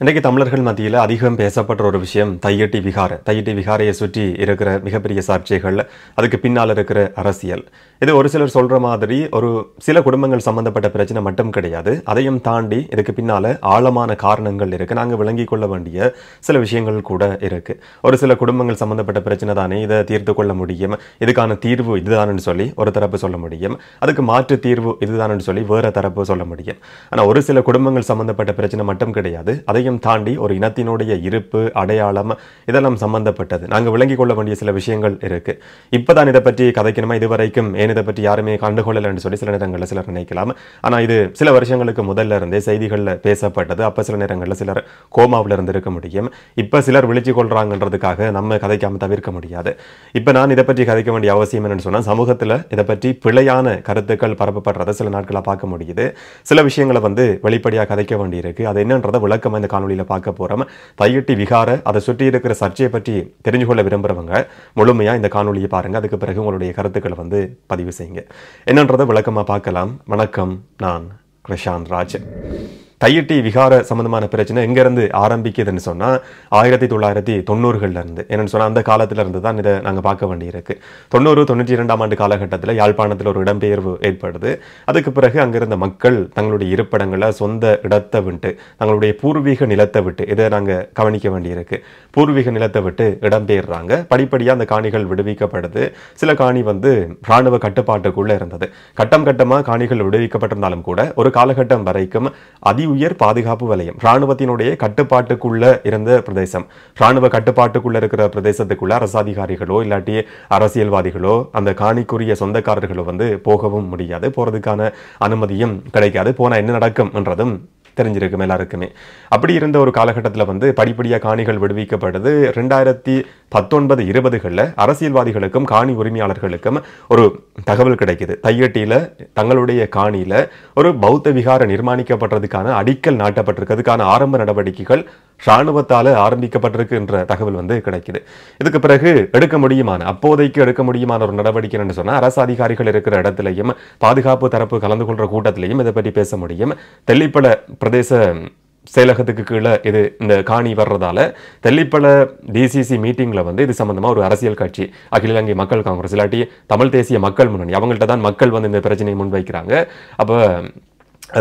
இன்றைக்கு தமிழர்கள் மத்தியில் அதிகம் பேசப்படுற ஒரு விஷயம் தையட்டி விகார. தையட்டி விகாரையை சுற்றி இருக்கிற மிகப்பெரிய சர்ச்சைகள், அதுக்கு பின்னால் இருக்கிற அரசியல். இது ஒரு சிலர் சொல்ற மாதிரி ஒரு சில குடும்பங்கள் சம்பந்தப்பட்ட பிரச்சனை மட்டும் கிடையாது. அதையும் தாண்டி இதுக்கு பின்னால ஆழமான காரணங்கள் இருக்கு. நாங்கள் விளங்கிக் கொள்ள வேண்டிய சில விஷயங்கள் கூட இருக்கு. ஒரு சில குடும்பங்கள் சம்பந்தப்பட்ட பிரச்சனை தானே, இதை தீர்த்து கொள்ள முடியும், இதுக்கான தீர்வு இதுதான்னு சொல்லி ஒரு தரப்பு சொல்ல முடியும், அதுக்கு மாற்று தீர்வு இதுதான்னு சொல்லி வேற தரப்பு சொல்ல முடியும். ஆனால் ஒரு சில குடும்பங்கள் சம்பந்தப்பட்ட பிரச்சனை மட்டும் கிடையாது, அதையும் தாண்டி ஒரு இனத்தினுடைய இருப்பு, அடையாளம் இதெல்லாம் சம்பந்தப்பட்டது. நாங்கள் விளங்கிக் கொள்ள வேண்டிய சில விஷயங்கள் இருக்கு. இப்பதான் இதை பற்றி கதைக்கணுமா, இதுவரைக்கும் ஏன் இதை பற்றி யாருமே கண்டுகொள்ளலன்னு சொல்லி சில நேரங்களில் சிலர் நினைக்கலாம். ஆனால் இது சில வருஷங்களுக்கு முதல்ல இருந்தே செய்திகளில் பேசப்பட்டது. அப்போ சில நேரங்களில் சிலர் கோமாவில் இருந்து இருக்க முடியும். இப்போ சிலர் விழிச்சு கொள்றாங்கன்றதுக்காக நம்ம கதைக்காம தவிர்க்க முடியாது. இப்போ நான் இதை பற்றி கதைக்க வேண்டிய அவசியம் என்னன்னு சொன்னால், சமூகத்தில் இதை பற்றி பிழையான கருத்துக்கள் பரப்பப்படுறதை சில நாட்களாக பார்க்க முடியுது. சில விஷயங்களை வெளிப்படையாக கதைக்க வேண்டியிருக்கு. அது என்னன்றதை விளக்கமாக இந்த காணொலியில் பார்க்க போறோம். தையட்டி விகார, அதை சுற்றி இருக்கிற சர்ச்சையை பற்றி தெரிஞ்சு கொள்ள விரும்புறவங்க முழுமையா இந்த காணொலியை பாருங்க. அதுக்கு பிறகு உங்களுடைய கருத்துக்களை பதிவு செய்யுங்க. என்னன்றதை விளக்கமா பார்க்கலாம். வணக்கம், நான் பிரசாந்த் ராஜ். தையட்டி விகார சம்பந்தமான பிரச்சனை எங்கேருந்து ஆரம்பிக்குதுன்னு சொன்னால் 1990களில் இருந்து. என்னென்னு சொன்னால் அந்த காலத்தில் இருந்து தான் இதை நாங்கள் பார்க்க வேண்டியிருக்கு. 90-92ஆம் ஆண்டு காலகட்டத்தில் யாழ்ப்பாணத்தில் ஒரு இடம்பெயர்வு ஏற்படுது. அதுக்கு பிறகு அங்கிருந்த மக்கள் தங்களுடைய இருப்பிடங்களை, சொந்த இடத்தை விட்டு, தங்களுடைய பூர்வீக நிலத்தை விட்டு, இதை நாங்கள் கவனிக்க வேண்டியிருக்கு. பூர்வீக நிலத்தை விட்டு இடம்பெயர்றாங்க. படிப்படியாக அந்த காணிகள் விடுவிக்கப்படுது. சில காணி இராணுவ கட்டுப்பாட்டுக்குள்ளே இருந்தது. கட்டம் கட்டமாக காணிகள் விடுவிக்கப்பட்டிருந்தாலும் கூட ஒரு காலகட்டம் வரைக்கும் உயர் பாதுகாப்பு வலயம், ராணுவத்தினுடைய கட்டுப்பாட்டுக்குள்ள இருந்த பிரதேசம். ராணுவ கட்டுப்பாட்டுக்குள்ள இருக்கிற பிரதேசத்துக்குள்ள அரசாதிகாரிகளோ இல்லாட்டி அரசியல்வாதிகளோ அந்த காணிக்குரிய சொந்தக்காரர்களோ போகவும் முடியாது, போறதுக்கான அனுமதியும் கிடைக்காது. போனா என்ன நடக்கும் என்றதும் தெரிஞ்சிருக்கும் எல்லாருக்குமே. அப்படி இருந்த ஒரு காலகட்டத்தில் படிப்படியாக காணிகள் விடுவிக்கப்படுது. 2019-20களில் அரசியல்வாதிகளுக்கும் காணி உரிமையாளர்களுக்கும் ஒரு தகவல் கிடைக்குது. தையட்டியில் தங்களுடைய காணியில ஒரு பௌத்த விகார நிர்மாணிக்கப்படுறதுக்கான அடிக்கல் நாட்டப்பட்டிருக்கிறதுக்கான ஆரம்ப நடவடிக்கைகள் இராணுவத்தால் ஆரம்பிக்கப்பட்டிருக்கு என்ற தகவல் கிடைக்குது. இதுக்கு பிறகு அப்போதைக்கு எடுக்க முடியுமான ஒரு நடவடிக்கை என்று சொன்னால், அரசு அதிகாரிகள் இருக்கிற இடத்துலையும் பாதுகாப்பு தரப்பு கலந்து கொள்ற கூட்டத்திலையும் இதை பற்றி பேச முடியும். தெல்லிப்பள பிரதேச செயலகத்துக்கு கீழே இது இந்த காணி வர்றதால தெல்லிப்பள டிசிசி மீட்டிங்ல இது சம்பந்தமா ஒரு அரசியல் கட்சி, அகில இலங்கை மக்கள் காங்கிரஸ் இல்லாட்டி தமிழ் தேசிய மக்கள் முன்னணி, அவங்கள்ட்ட தான் மக்கள் இந்த பிரச்சனையை முன்வைக்கிறாங்க. அப்போ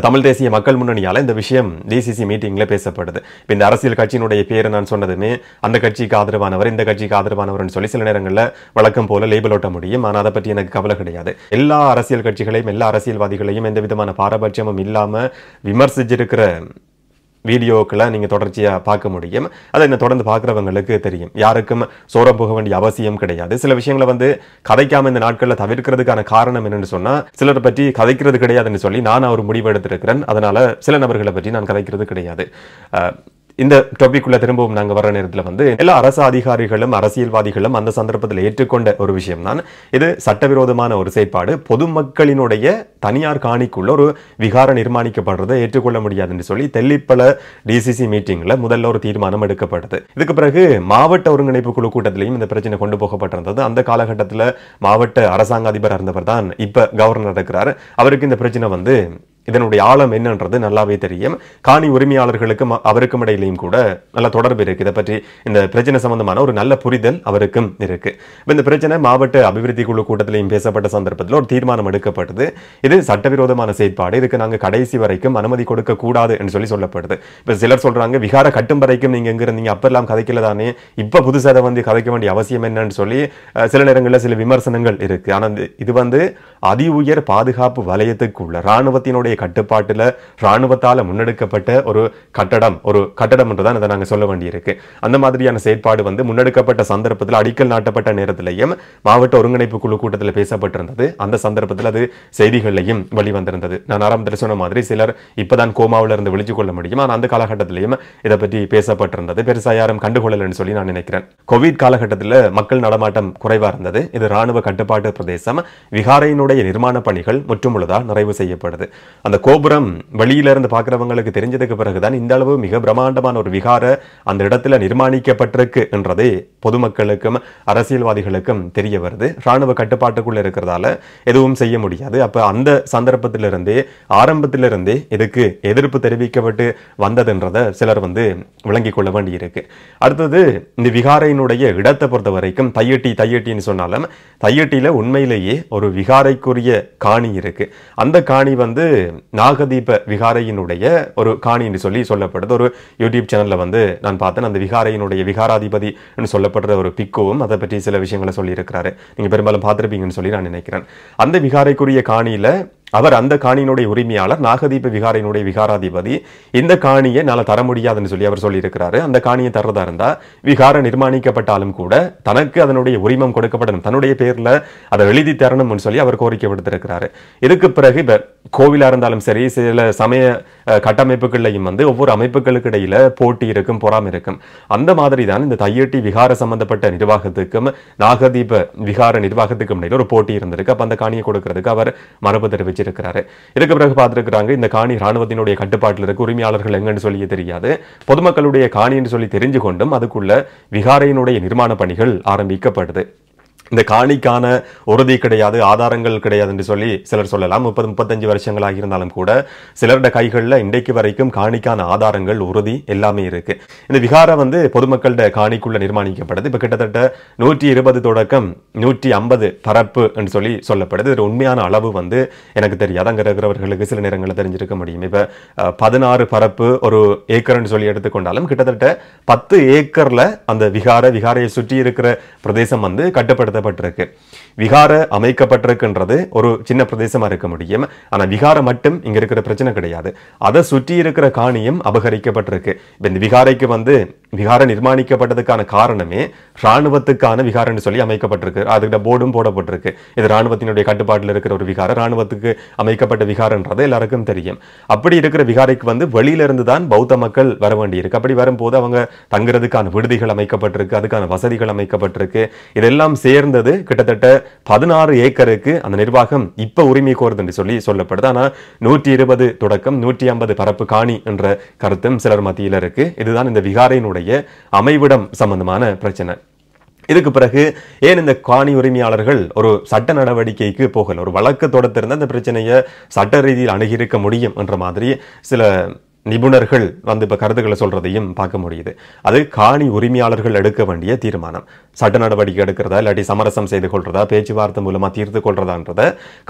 தமிழ் தேசிய மக்கள் முன்னணியால் இந்த விஷயம் டிசிசி மீட்டிங்கில் பேசப்படுது. இப்போ இந்த அரசியல் கட்சியினுடைய பேரை நான் சொன்னதுமே அந்த கட்சிக்கு ஆதரவானவர், இந்த கட்சிக்கு ஆதரவானவர்னு சொல்லி சில நேரங்களில் வழக்கம் போல லேபிள் ஓட்ட முடியும். ஆனால் அதை பற்றி எனக்கு கவலை கிடையாது. எல்லா அரசியல் கட்சிகளையும் எல்லா அரசியல்வாதிகளையும் எந்த விதமான பாரபட்சமும் இல்லாமல் விமர்சிச்சிருக்கிற வீடியோக்களை நீங்கள் தொடர்ச்சியாக பார்க்க முடியும். அதை என்ன தொடர்ந்து பார்க்குறவங்களுக்கு தெரியும். யாருக்கும் சோரம் போக வேண்டிய அவசியம் கிடையாது. சில விஷயங்களை கதைக்காம இந்த நாட்களில் தவிர்க்கிறதுக்கான காரணம் என்னன்னு சொன்னால், சிலரை பற்றி கதைக்கிறது கிடையாதுன்னு சொல்லி நான் ஒரு முடிவு எடுத்திருக்கிறேன். அதனால சில நபர்களை பற்றி நான் கதைக்கிறது கிடையாது. இந்த டாபிக்குள்ள திரும்பவும் நாங்கள் வர நேரத்தில் எல்லா அரசு அதிகாரிகளும் அரசியல்வாதிகளும் அந்த சந்தர்ப்பத்தில் ஏற்றுக்கொண்ட ஒரு விஷயம் தான் இது. சட்டவிரோதமான ஒரு செயற்பாடு. பொதுமக்களினுடைய தனியார் காணிக்குள்ள ஒரு விகார நிர்மாணிக்கப்படுறதை ஏற்றுக்கொள்ள முடியாதுன்னு சொல்லி தெல்லிப்பள டிசிசி மீட்டிங்ல முதல்ல ஒரு தீர்மானம் எடுக்கப்பட்டது. இதுக்கு பிறகு மாவட்ட ஒருங்கிணைப்பு குழு கூட்டத்திலையும் இந்த பிரச்சனை கொண்டு போகப்பட்டிருந்தது. அந்த காலகட்டத்தில் மாவட்ட அரசாங்க அதிபர் இருந்தவர் தான் இப்ப கவர்னர் இருக்கிறார். அவருக்கு இந்த பிரச்சனை இதனுடைய ஆழம் என்னன்றது நல்லாவே தெரியும். காணி உரிமையாளர்களுக்கும் அவருக்கும் இடையிலையும் கூட நல்ல தொடர்பு இருக்கு. இதை பற்றி இந்த பிரச்சனை சம்பந்தமான ஒரு நல்ல புரிதல் அவருக்கும் இருக்கு. இந்த பிரச்சனை மாவட்ட அபிவிருத்தி குழு கூட்டத்திலையும் பேசப்பட்ட சந்தர்ப்பத்தில் ஒரு தீர்மானம் எடுக்கப்பட்டது. இது சட்டவிரோதமான செயற்பாடு, இதுக்கு நாங்கள் கடைசி வரைக்கும் அனுமதி கொடுக்க கூடாது என்று சொல்லப்படுது. இப்ப சிலர் சொல்றாங்க, விகார கட்டும் வரைக்கும் நீங்க எங்க இருந்தீங்க, அப்பெல்லாம் கதைக்கல தானே, இப்ப புதுசாக கதைக்க வேண்டிய அவசியம் என்னன்னு சொல்லி சில நேரங்களில் சில விமர்சனங்கள் இருக்கு. ஆனால் இது அதி உயர் பாதுகாப்பு வலயத்துக்குள்ள ராணுவத்தினுடைய கட்டுப்பாட்டுல ராணுவத்தால முன்னெடுக்கப்பட்ட ஒரு கட்டடம் என்றுதான் அதை நாங்கள் சொல்ல வேண்டியிருக்கு. அந்த மாதிரியான செயற்பாடு முன்னெடுக்கப்பட்ட சந்தர்ப்பத்தில் அடிக்கல் நாட்டப்பட்ட நேரத்திலையும் மாவட்ட ஒருங்கிணைப்பு குழு கூட்டத்தில் பேசப்பட்டிருந்தது. அந்த சந்தர்ப்பத்தில் அது செய்திகளையும் வெளிவந்திருந்தது. நான் ஆரம்பத்தில் சொன்ன மாதிரி சிலர் இப்பதான் கோமாவில் இருந்து விழிச்சு கொள்ள முடியும். ஆனால் அந்த காலகட்டத்திலையும் இதை பற்றி பேசப்பட்டிருந்தது. பெருசா யாரும் கண்டுகொள்ளலன்னு சொல்லி நான் நினைக்கிறேன். கோவிட் காலகட்டத்தில் மக்கள் நடமாட்டம் குறைவா இருந்தது. இது ராணுவ கட்டுப்பாட்டு பிரதேசம். விகாரையினுடைய நிர்மாண பணிகள் முற்றுமுழுதாக நிறைவு செய்யப்படுது. அந்த கோபுரம் வெளியில இருந்து பார்க்கிறவங்களுக்கு தெரிஞ்சதுக்கு பிறகுதான் இந்த அளவு மிக பிரம்மாண்டமான ஒரு விகார அந்த இடத்துல நிர்மாணிக்கப்பட்டிருக்கு என்றதே பொதுமக்களுக்கும் அரசியல்வாதிகளுக்கும் தெரிய வருது. ராணுவ கட்டுப்பாட்டுக்குள்ள இருக்கிறதால எதுவும் செய்ய முடியாது. அப்ப அந்த சந்தர்ப்பத்திலிருந்தே ஆரம்பத்திலிருந்தே இதுக்கு எதிர்ப்பு தெரிவிக்கப்பட்டு வந்ததுன்றதை சிலர் விளங்கிக் கொள்ள வேண்டி இருக்கு. அடுத்தது இந்த விகாரையினுடைய இடத்தை பொறுத்த வரைக்கும் தையட்டின்னு சொன்னாலும் தையட்டியில உண்மையிலேயே ஒரு விகாரைக்குரிய காணி இருக்கு. அந்த காணி நாகதீப விகாரையினுடைய ஒரு காணி என்று சொல்லப்படுது. ஒரு யூடியூப் சேனல்ல நான் பார்த்தேன். அந்த விகாரையினுடைய விகாராதிபதி சொல்லப்படுற ஒரு பிக்குவும் அதை பற்றி சில விஷயங்களை சொல்லி இருக்கிறாரு. நீங்க பெரும்பாலும் பார்த்திருப்பீங்கன்னு சொல்லி நான் நினைக்கிறேன். அந்த விகாரைக்குரிய காணியில அவர் அந்த காணியினுடைய உரிமையாளர் நாகதீப விகாரையினுடைய விகாராதிபதி இந்த காணியை நாள தர முடியாதுன்னு சொல்லி அவர் சொல்லி இருக்கிறாரு. அந்த காணியை தர்றதா இருந்தா விகார நிர்மாணிக்கப்பட்டாலும் கூட தனக்கு அதனுடைய உரிமம் கொடுக்கப்படணும், தன்னுடைய பேர்ல அதை எழுதி தரணும்னு சொல்லி அவர் கோரிக்கை விடுத்திருக்கிறாரு. இதுக்கு பிறகு இப்ப கோவிலா இருந்தாலும் சரி, சில சமய கட்டமைப்புகள்லையும் ஒவ்வொரு அமைப்புகளுக்கு இடையில போட்டி இருக்கும், பொறாமை இருக்கும். அந்த மாதிரி தான் இந்த தையட்டி விகார சம்பந்தப்பட்ட நிர்வாகத்துக்கும் நாகதீப விகார நிர்வாகத்துக்கும் இடையில ஒரு போட்டி இருந்திருக்கு. அப்ப அந்த காணியை கொடுக்கிறதுக்கு அவர் மரபு தெரிவிச்சிருக்கிறாரு. இதுக்கு பிறகு பார்த்திருக்கிறாங்க, இந்த காணி ராணுவத்தினுடைய கட்டுப்பாட்டில் இருக்கு, உரிமையாளர்கள் எங்கன்னு சொல்லி தெரியாது, பொதுமக்களுடைய காணி என்று சொல்லி தெரிஞ்சு கொண்டும் அதுக்குள்ள விகாரையினுடைய நிர்மாண பணிகள் ஆரம்பிக்கப்படுது. இந்த காணிக்கான உறுதி கிடையாது, ஆதாரங்கள் கிடையாது என்று சொல்லி சிலர் சொல்லலாம். 30-35 வருஷங்களாக இருந்தாலும் கூட சிலருடைய கைகளில் இன்றைக்கு வரைக்கும் காணிக்கான ஆதாரங்கள், உறுதி எல்லாமே இருக்கு. இந்த விகார பொதுமக்களுடைய காணிக்குள்ள நிர்மாணிக்கப்படுது. இப்ப கிட்டத்தட்ட 120 தொடக்கம் 150 பரப்பு என்று சொல்லி சொல்லப்படுது. இது உண்மையான அளவு எனக்கு தெரியாது, அங்க இருக்கிறவர்களுக்கு சில நேரங்களில் தெரிஞ்சிருக்க முடியும். இப்ப 16 பரப்பு ஒரு ஏக்கர்னு சொல்லி எடுத்துக்கொண்டாலும் கிட்டத்தட்ட 10 ஏக்கர்ல அந்த விகாரையை சுற்றி இருக்கிற பிரதேசம் கட்டுப்படுத்த விகார அமைக்கப்பட்டிருக்கின்றது ஒரு சின்ன பிரதேசமா இருக்க முடியும். ஆனா விகார மட்டும் இங்க இருக்கிற பிரச்சனை கிடையாது, அதை சுற்றி இருக்கிற காணியும் அபகரிக்கப்பட்டிருக்கு. இந்த விகாரைக்கு விகார நிர்மாணிக்கப்பட்டதுக்கான காரணமே ராணுவத்துக்கான விகாரன்னு சொல்லி அமைக்கப்பட்டிருக்கு. அதுக்கிட்ட போர்டும் போடப்பட்டிருக்கு. இது ராணுவத்தினுடைய கட்டுப்பாட்டில் இருக்கிற ஒரு விகார, ராணுவத்துக்கு அமைக்கப்பட்ட விகாரன்றது எல்லாருக்கும் தெரியும். அப்படி இருக்கிற விகாரைக்கு வெளியில இருந்து தான் பௌத்த மக்கள் வர வேண்டி இருக்கு. அப்படி வரும்போது அவங்க தங்குறதுக்கான விடுதிகள் அமைக்கப்பட்டிருக்கு, அதுக்கான வசதிகள் அமைக்கப்பட்டிருக்கு. இதெல்லாம் சேர்ந்தது கிட்டத்தட்ட 16 ஏக்கருக்கு அந்த நிர்வாகம் இப்ப உரிமை கோருது என்று சொல்லி சொல்லப்படுது. ஆனா 120 தொடக்கம் 150 பரப்பு காணி என்ற கருத்தும் சிலர் மத்தியில் இருக்கு. இதுதான் இந்த விகாரையினுடைய அமைவிடம் சம்பந்தமான பிரச்சனை. இதுக்கு பிறகு ஏன் இந்த காணி உரிமையாளர்கள் ஒரு சட்ட நடவடிக்கைக்கு போகல, ஒரு வழக்கு தொடுத்திருந்த அந்த பிரச்சனையை சட்ட ரீதியில் அணுகியிருக்க முடியும் என்ற மாதிரி சில நிபுணர்கள் இப்ப கருத்துக்களை சொல்றதையும் பார்க்க முடியுது. அது காணி உரிமையாளர்கள் எடுக்க வேண்டிய தீர்மானம். சட்ட நடவடிக்கை எடுக்கிறதா இல்லாட்டி சமரசம் செய்து கொள்றதா, பேச்சுவார்த்தை மூலமா தீர்த்து கொள்றதான்றத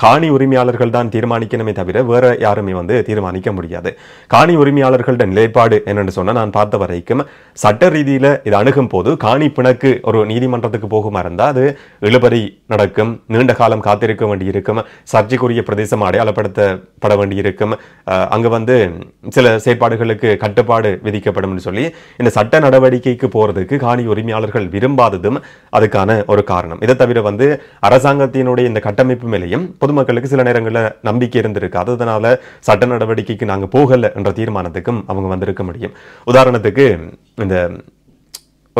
காணி உரிமையாளர்கள் தான் தீர்மானிக்கணுமே தவிர வேற யாருமே தீர்மானிக்க முடியாது. காணி உரிமையாளர்களோட நிலைப்பாடு என்னன்னு சொன்னா, நான் பார்த்த வரைக்கும் சட்ட ரீதியில இது அணுகும் போது காணி பிணக்கு ஒரு நீதிமன்றத்துக்கு போகுமா இருந்தா அது இழுபறி நடக்கும், நீண்ட காலம் காத்திருக்க வேண்டி இருக்கும், சர்ச்சைக்குரிய பிரதேசம் அடையாளப்படுத்தப்பட வேண்டி இருக்கும், அங்க சில செயற்பாடுகளுக்கு கட்டுப்பாடு விதிக்கப்படும் சொல்லி இந்த சட்ட நடவடிக்கைக்கு போறதுக்கு காணி உரிமையாளர்கள் விரும்பாததும் அதுக்கான ஒரு காரணம். இதை தவிர அரசாங்கத்தினுடைய இந்த கட்டமைப்பு மேலேயும் பொதுமக்களுக்கு சில நேரங்களில் நம்பிக்கை இருந்திருக்காது. அதனால சட்ட நடவடிக்கைக்கு நாங்க போகல என்ற தீர்மானத்துக்கும் அவங்க வந்திருக்க முடியும். உதாரணத்துக்கு இந்த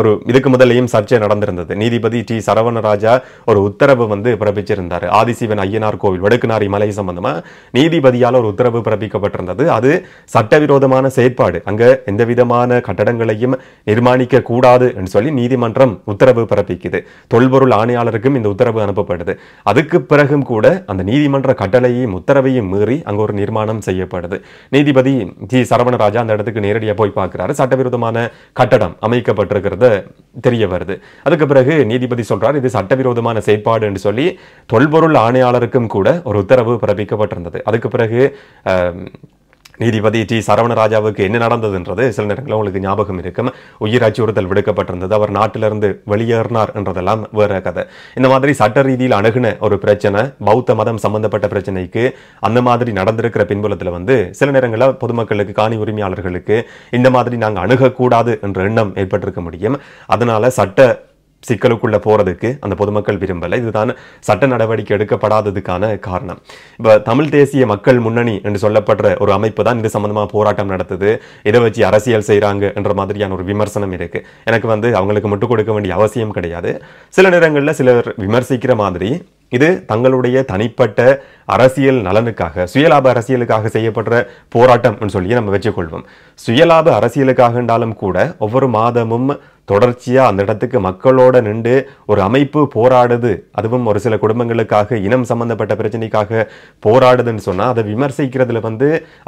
ஒரு இதுக்கு முதலையும் சர்ச்சை நடந்திருந்தது. நீதிபதி டி சரவணராஜா ஒரு உத்தரவு பிறப்பிச்சிருந்தார். ஆதிசிவன் ஐயனார் கோவில் வடுக்குநாரி மலை சம்பந்தமா நீதிபதியால் ஒரு உத்தரவு பிறப்பிக்கப்பட்டிருந்தது. அது சட்டவிரோதமான செயற்பாடு, அங்க எந்த விதமான கட்டடங்களையும் நிர்மாணிக்க கூடாது என்று சொல்லி நீதிமன்றம் உத்தரவு பிறப்பிக்குது. தொல்பொருள் ஆணையாளருக்கும் இந்த உத்தரவு அனுப்பப்படுது. அதுக்கு பிறகும் கூட அந்த நீதிமன்ற கட்டளையையும் உத்தரவையும் மீறி அங்க ஒரு நிர்மாணம் செய்யப்படுது. நீதிபதி டி சரவணராஜா அந்த இடத்துக்கு நேரடியாக போய் பார்க்கிறாரு. சட்டவிரோதமான கட்டடம் அமைக்கப்பட்டிருக்கிறது தெரிய வருது. அதுக்கு பிறகு நீதிபதி சொல்றார், இது சட்டவிரோதமான செயற்பாடு என்று சொல்லி தொல்பொருள் ஆணையாளருக்கும் கூட ஒரு உத்தரவு பிறப்பிக்கப்பட்டிருந்தது. அதுக்கு பிறகு நீதிபதி டி சரவணராஜாவுக்கு என்ன நடந்ததுன்றது சில நேரங்களில் உங்களுக்கு ஞாபகம் இருக்கும். உயிர் அச்சுறுத்தல் விடுக்கப்பட்டிருந்தது, அவர் நாட்டிலிருந்து வெளியேறினார் என்றதெல்லாம் வேற கதை. இந்த மாதிரி சட்ட ரீதியில் அணுகுன ஒரு பிரச்சனை, பௌத்த மதம் சம்பந்தப்பட்ட பிரச்சனைக்கு அந்த மாதிரி நடந்திருக்கிற பின்புலத்தில் சில நேரங்களில் பொதுமக்களுக்கு, காணி உரிமையாளர்களுக்கு இந்த மாதிரி நாங்கள் அணுகக்கூடாது என்ற எண்ணம் ஏற்பட்டிருக்க முடியும். அதனால சட்ட சிக்கலுக்குள்ள போறதுக்கு அந்த பொதுமக்கள் விரும்பல. இதுதான் சட்ட நடவடிக்கை எடுக்கப்படாததுக்கான காரணம். இப்ப தமிழ் தேசிய மக்கள் முன்னணி என்று சொல்லப்படுற ஒரு அமைப்பு தான் இது சம்பந்தமா போராட்டம் நடத்துது, இதை வச்சு அரசியல் செய்யறாங்க என்ற மாதிரியான ஒரு விமர்சனம் இருக்கு. எனக்கு அவங்களுக்கு முட்டுக் கொடுக்க வேண்டிய அவசியம் கிடையாது. சில நேரங்களில் சிலர் விமர்சிக்கிற மாதிரி இது தங்களுடைய தனிப்பட்ட அரசியல் நலனுக்காக, சுயலாப அரசியலுக்காக செய்யப்படுற போராட்டம் சொல்லி நம்ம வச்சுக்கொள்வோம். சுயலாப அரசியலுக்காக என்றாலும் கூட ஒவ்வொரு மாதமும் தொடர்ச்சியா அந்த இடத்துக்கு மக்களோட நின்று ஒரு அமைப்பு போராடுது, அதுவும் ஒரு சில குடும்பங்களுக்காக இனம் சம்பந்தப்பட்ட பிரச்சனைக்காக போராடுதுன்னு சொன்னா அதை விமர்சிக்கிறதுல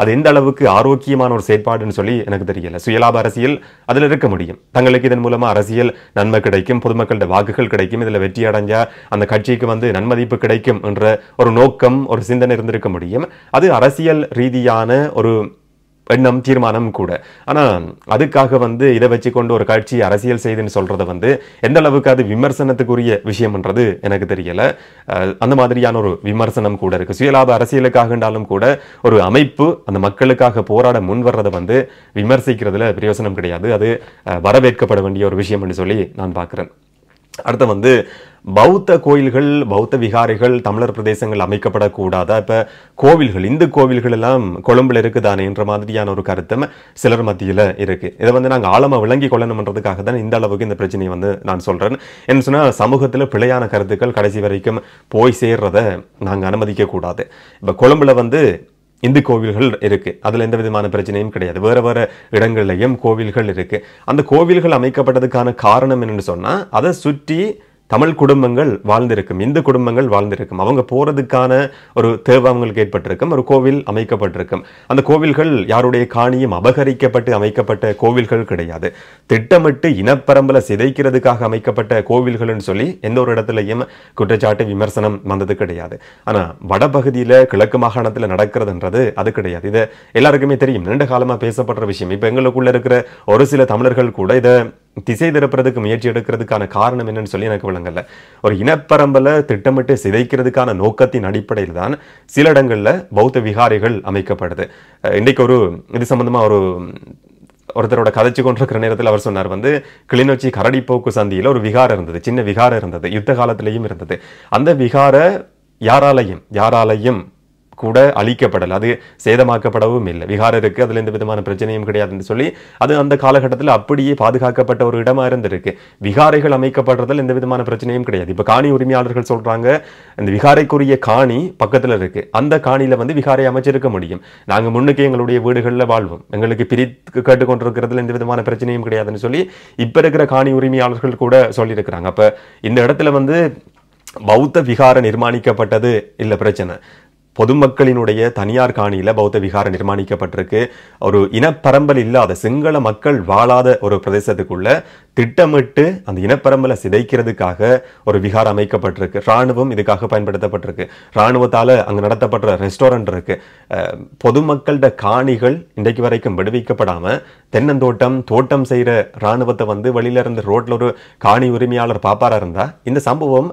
அது எந்த அளவுக்கு ஆரோக்கியமான ஒரு செயற்பாடுன்னு சொல்லி எனக்கு தெரியல. சுயலாப அரசியல் அதுல இருக்க முடியும், தங்களுக்கு இதன் மூலமா அரசியல் நன்மை கிடைக்கும், பொதுமக்களோட வாக்குகள் கிடைக்கும், இதுல வெற்றி அடைஞ்சா அந்த கட்சிக்கு நன்மதிப்பு கிடைக்கும் என்ற ஒரு நோக்கம், ஒரு சிந்தனை இருந்திருக்க முடியும். அது அரசியல் ரீதியான ஒரு எண்ணம், தீர்மானம் கூட. ஆனா அதுக்காக இதை வச்சு கொண்டு ஒரு கட்சி அரசியல் செய்துன்னு சொல்றது எந்த அளவுக்கு அது விமர்சனத்துக்குரிய விஷயம்ன்றது எனக்கு தெரியல. அந்த மாதிரியான ஒரு விமர்சனம் கூட இருக்கு. சுயலாப அரசியலுக்காக இருந்தாலும் கூட ஒரு அமைப்பு அந்த மக்களுக்காக போராட முன் வர்றதை விமர்சிக்கிறதுல பிரயோசனம் கிடையாது. அது வரவேற்கப்பட வேண்டிய ஒரு விஷயம் என்று சொல்லி நான் பார்க்கிறேன். அடுத்து பௌத்த கோயில்கள், பௌத்த விகாரைகள் தமிழர் பிரதேசங்கள் அமைக்கப்படக்கூடாதா? இப்ப கோவில்கள், இந்து கோவில்கள் எல்லாம் கொழும்புல இருக்குதானே என்ற மாதிரியான ஒரு கருத்தும் சிலர் மத்தியில இருக்கு. இதை நாங்க ஆழமா விளங்கி கொள்ளணும்ன்றதுக்காக தான் இந்த அளவுக்கு இந்த பிரச்சனையை நான் சொல்றேன். என்ன சொன்னா, சமூகத்துல பிழையான கருத்துக்கள் கடைசி வரைக்கும் போய் சேர்றத நாங்க அனுமதிக்க கூடாது. இப்ப கொழும்புல இந்து கோவில்கள் இருக்கு, அதுல எந்த விதமான பிரச்சனையும் கிடையாது. வேற வேற இடங்கள்லயும் கோவில்கள் இருக்கு. அந்த கோவில்கள் அமைக்கப்பட்டதுக்கான காரணம் என்னன்னு சொன்னா, அதை சுற்றி தமிழ் குடும்பங்கள் வாழ்ந்திருக்கும், இந்து குடும்பங்கள் வாழ்ந்திருக்கும். அவங்க போறதுக்கான ஒரு தேவை அவங்களுக்கு ஏற்பட்டிருக்கும், ஒரு கோவில் அமைக்கப்பட்டிருக்கும். அந்த கோவில்கள் யாருடைய காணியும் அபகரிக்கப்பட்டு அமைக்கப்பட்ட கோவில்கள் கிடையாது. திட்டமிட்டு இனப்பரம்பல சிதைக்கிறதுக்காக அமைக்கப்பட்ட கோவில்கள்னு சொல்லி எந்த ஒரு இடத்துலையும் குற்றச்சாட்டு, விமர்சனம் வந்தது கிடையாது. ஆனா வடபகுதியில, கிழக்கு மாகாணத்துல நடக்கிறதுன்றது அது கிடையாது. இதை எல்லாருக்குமே தெரியும், நீண்ட காலமா பேசப்படுற விஷயம். இப்ப எங்களுக்குள்ள இருக்கிற ஒரு சில தமிழர்கள் கூட இதை திசை திருப்புறதுக்கு முயற்சி எடுக்கிறதுக்கான காரணம் என்னன்னு சொல்லி எனக்கு விளங்கல. ஒரு இனப்பரம்பல திட்டமிட்டு சிதைக்கிறதுக்கான நோக்கத்தின் அடிப்படையில் தான் சில இடங்கள்ல பௌத்த விகாரைகள் அமைக்கப்படுது. இன்னைக்கு இது சம்பந்தமா ஒருத்தரோட கதைச்சு கொண்டிருக்கிற நேரத்தில் அவர் சொன்னார், கிளிநொச்சி கரடிப்போக்கு சந்தியில ஒரு விகாரம் இருந்தது, சின்ன விகாரம் இருந்தது, யுத்த காலத்திலையும் இருந்தது. அந்த விகார யாராலையும் கூட அழிக்கப்படல, அது சேதமாக்கப்படவும் இல்லை. விகாரம் இருக்கு, அதுல எந்த விதமான பிரச்சனையும் கிடையாதுன்னு சொல்லி அது அந்த காலகட்டத்தில் அப்படியே பாதுகாக்கப்பட்ட ஒரு இடமா இருந்திருக்கு. விகாரைகள் அமைக்கப்படுறதுல எந்த விதமான பிரச்சனையும் கிடையாது. இப்ப காணி உரிமையாளர்கள் சொல்றாங்க, இந்த விகாரைக்குரிய காணி பக்கத்துல இருக்கு, அந்த காணியில விகாரை அமைச்சிருக்க முடியும், நாங்க முன்னுக்கு எங்களுடைய வீடுகள்ல வாழ்வோம், எங்களுக்கு பிரித்து கேட்டுக்கொண்டிருக்கிறதுல எந்த விதமான பிரச்சனையும் கிடையாதுன்னு சொல்லி இப்ப இருக்கிற காணி உரிமையாளர்கள் கூட சொல்லியிருக்கிறாங்க. அப்ப இந்த இடத்துல பௌத்த விகாரம் நிர்மாணிக்கப்பட்டது இல்ல பிரச்சனை, பொதுமக்களினுடைய தனியார் காணியில பௌத்த விகாரம் நிர்மாணிக்கப்பட்டிருக்கு. ஒரு இனப்பரம்பல் இல்லாத, சிங்கள மக்கள் வாழாத ஒரு பிரதேசத்துக்குள்ள திட்டமிட்டு அந்த இனப்பரம்பலை சிதைக்கிறதுக்காக ஒரு விகாரம் அமைக்கப்பட்டிருக்கு. ராணுவம் இதுக்காக பயன்படுத்தப்பட்டிருக்கு. ராணுவத்தால அங்க நடத்தப்படுற ரெஸ்டாரண்ட் இருக்கு. பொதுமக்களோட காணிகள் இன்றைக்கு வரைக்கும் விடுவிக்கப்படாம தோட்டம் செய்யற ராணுவத்தை வெளியில இருந்து ரோட்ல ஒரு காணி உரிமையாளர் பாப்பாரா இருந்தா இந்த சம்பவம்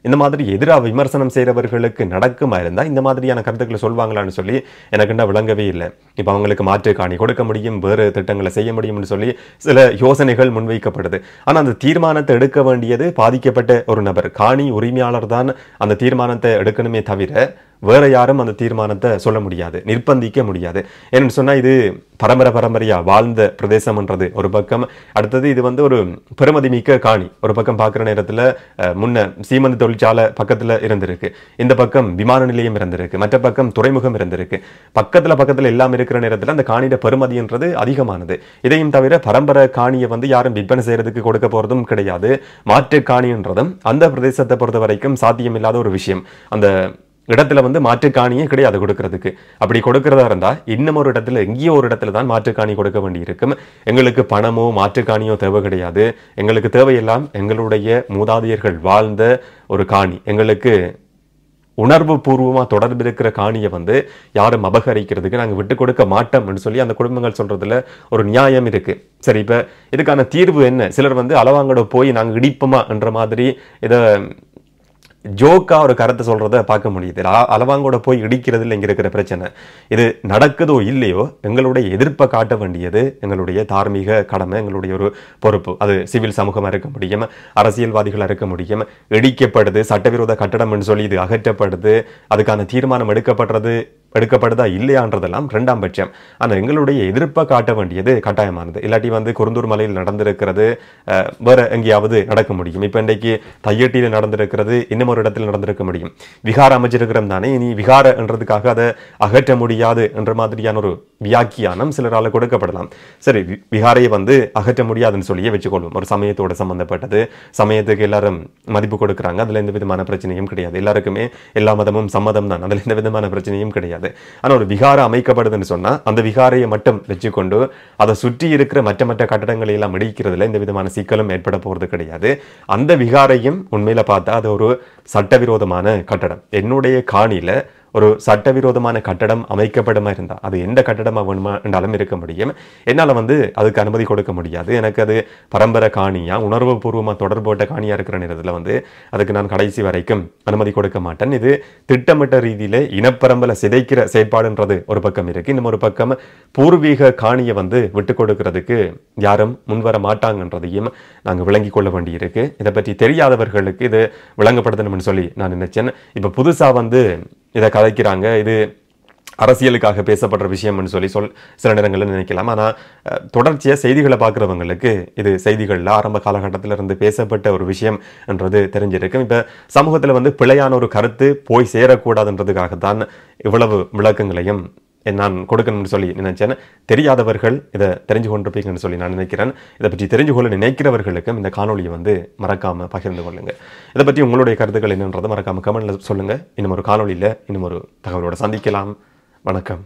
இந்த மாதிரி எதிராக விமர்சனம் செய்யறவர்களுக்கு நடக்குமா இருந்தா இந்த மாதிரியான கருத்துக்களை சொல்வாங்களான்னு சொல்லி எனக்கு விளங்கவே இல்லை. இப்ப அவங்களுக்கு மாற்று காணி கொடுக்க முடியும், வேறு திட்டங்களை செய்ய முடியும்னு சொல்லி சில யோசனைகள் முன்வைக்கப்படுது. ஆனா அந்த தீர்மானத்தை எடுக்க வேண்டியது பாதிக்கப்பட்ட ஒரு நபர், காணி உரிமையாளர் தான் அந்த தீர்மானத்தை எடுக்கணுமே தவிர வேற யாரும் அந்த தீர்மானத்தை சொல்ல முடியாது, நிர்பந்திக்க முடியாது. ஏன்னு சொன்னா இது பரம்பரையா வாழ்ந்த பிரதேசம்ன்றது ஒரு பக்கம். அடுத்தது இது ஒரு பெருமதி மிக்க காணி. ஒரு பக்கம் பார்க்குற நேரத்தில் முன்ன சீமந்து தொழிற்சாலை பக்கத்துல இருந்திருக்கு, இந்த பக்கம் விமான நிலையம் இருந்திருக்கு, மற்ற பக்கம் துறைமுகம் இருந்திருக்கு. பக்கத்துல எல்லாம் இருக்கிற நேரத்தில் அந்த காணியோட பெருமதின்றது அதிகமானது. இதையும் தவிர பரம்பரை காணியை யாரும் விற்பனை செய்யறதுக்கு கொடுக்க போறதும் கிடையாது. மாற்று காணின்றதும் அந்த பிரதேசத்தை பொறுத்த வரைக்கும் சாத்தியமில்லாத ஒரு விஷயம். அந்த இடத்துல மாற்று காணியே கிடையாது கொடுக்கறதுக்கு. அப்படி கொடுக்கறதா இருந்தா இன்னும் ஒரு இடத்துல, எங்கேயோ ஒரு இடத்துல தான் மாற்று காணி கொடுக்க வேண்டி இருக்கும். எங்களுக்கு பணமோ மாற்று காணியோ தேவை கிடையாது. எங்களுக்கு தேவையெல்லாம் எங்களுடைய மூதாதையர்கள் வாழ்ந்த ஒரு காணி, எங்களுக்கு உணர்வு பூர்வமா தொடர்பு இருக்கிற காணியை யாரும் அபகரிக்கிறதுக்கு நாங்க விட்டு கொடுக்க மாட்டோம்னு சொல்லி அந்த குடும்பங்கள் சொல்றதுல ஒரு நியாயம் இருக்கு. சரி, இப்ப இதுக்கான தீர்வு என்ன? சிலர் அளவாங்கட போய் நாங்க இடிப்போமா என்ற மாதிரி இதை ஜோக்கா ஒரு கருத்தை சொல்றதை பார்க்க முடியுது. அளவாங்கோட போய் இடிக்கிறதுல இங்க இருக்கிற பிரச்சனை. இது நடக்குதோ இல்லையோ எங்களுடைய எதிர்ப்பை காட்ட வேண்டியது எங்களுடைய தார்மீக கடமை, எங்களுடைய ஒரு பொறுப்பு. அது சிவில் சமூகமா இருக்க முடியும், அரசியல்வாதிகளா இருக்க முடியும். இடிக்கப்படுது, சட்டவிரோத கட்டடம்னு சொல்லி இது அகற்றப்படுது, அதுக்கான தீர்மானம் எடுக்கப்படுதா இல்லையான்றதெல்லாம் இரண்டாம் பட்சம். ஆனால் எங்களுடைய எதிர்ப்பை காட்ட வேண்டியது கட்டாயமானது. இல்லாட்டி குருந்தூர் மலையில் நடந்திருக்கிறது வேற எங்கேயாவது நடக்க முடியும். இப்போ இன்றைக்கு தையட்டியில் நடந்திருக்கிறது இன்னும் ஒரு இடத்தில் நடந்திருக்க முடியும். விகார அமைச்சிருக்கிறோம் தானே, இனி விகார என்றதுக்காக அதை அகற்ற முடியாது என்ற மாதிரியான ஒரு வியாக்கியானம் சிலரால் கொடுக்கப்படலாம். சரி, விகாரையை அகற்ற முடியாதுன்னு சொல்லியே வச்சுக்கொள்வோம். ஒரு சமயத்தோட சம்பந்தப்பட்டது, சமயத்துக்கு எல்லாரும் மதிப்பு கொடுக்குறாங்க, அதுல எந்த விதமான பிரச்சனையும் கிடையாது. எல்லாருக்குமே எல்லா மதமும் சம்மதம் தான், அதுல எந்த விதமான பிரச்சனையும் கிடையாது. ஆனா ஒரு விகாரம் அமைக்கப்படுதுன்னு சொன்னா அந்த விகாரையை மட்டும் வச்சுக்கொண்டு அதை சுற்றி இருக்கிற மற்ற கட்டடங்களை எல்லாம் இடிக்கிறதுல எந்த விதமான சிக்கலும் ஏற்பட போறது கிடையாது. அந்த விகாரையும் உண்மையில பார்த்தா அது ஒரு சட்டவிரோதமான கட்டடம். என்னுடைய காணியில ஒரு சட்டவிரோதமான கட்டடம் அமைக்கப்படமா இருந்தா அது எந்த கட்டடமா வேணுமா என்றாலும் இருக்க முடியும். என்னால அதுக்கு அனுமதி கொடுக்க முடியாது. எனக்கு அது பரம்பரை காணியா, உணர்வு பூர்வமா தொடர்போட்ட காணியா இருக்கிற நேரத்தில் அதுக்கு நான் கடைசி வரைக்கும் அனுமதி கொடுக்க மாட்டேன். இது திட்டமிட்ட ரீதியில இனப்பரம்பல சிதைக்கிற செயற்பாடுன்றது ஒரு பக்கம் இருக்கு. இன்னும் ஒரு பக்கம் பூர்வீக காணியை விட்டு கொடுக்கறதுக்கு யாரும் முன்வர மாட்டாங்கன்றதையும் நாங்கள் விளங்கி கொள்ள வேண்டி இருக்கு. இதை பற்றி தெரியாதவர்களுக்கு இது விளங்கப்படுத்தணும்னு சொல்லி நான் நினைச்சேன். இப்ப புதுசா இதை கதைக்கிறாங்க, இது அரசியலுக்காக பேசப்படுற விஷயம்னு சொல்லி சில நேரங்களில் நினைக்கலாம். ஆனால் தொடர்ச்சியாக செய்திகளை பார்க்குறவங்களுக்கு இது செய்திகளில் ஆரம்ப காலகட்டத்தில் இருந்து பேசப்பட்ட ஒரு விஷயம் என்றது தெரிஞ்சிருக்கும். இப்போ சமூகத்தில் பிழையான ஒரு கருத்து போய் சேரக்கூடாதுன்றதுக்காகத்தான் இவ்வளவு விளக்கங்களையும் நான் கொடுக்கணும்னு சொல்லி நினைச்சேன். தெரியாதவர்கள் இதை தெரிஞ்சு கொண்டிருப்பீங்கன்னு சொல்லி நான் நினைக்கிறேன். இதை பற்றி தெரிஞ்சு கொள்ள நினைக்கிறவர்களுக்கும் இந்த காணொலியை மறக்காம பகிர்ந்து கொள்ளுங்க. இதை பற்றி உங்களுடைய கருத்துக்கள் என்னன்றதை மறக்காம கமெண்ட்ல சொல்லுங்க. இன்னும் ஒரு காணொலியில் இன்னும் ஒரு தகவலோட சந்திக்கலாம். வணக்கம்.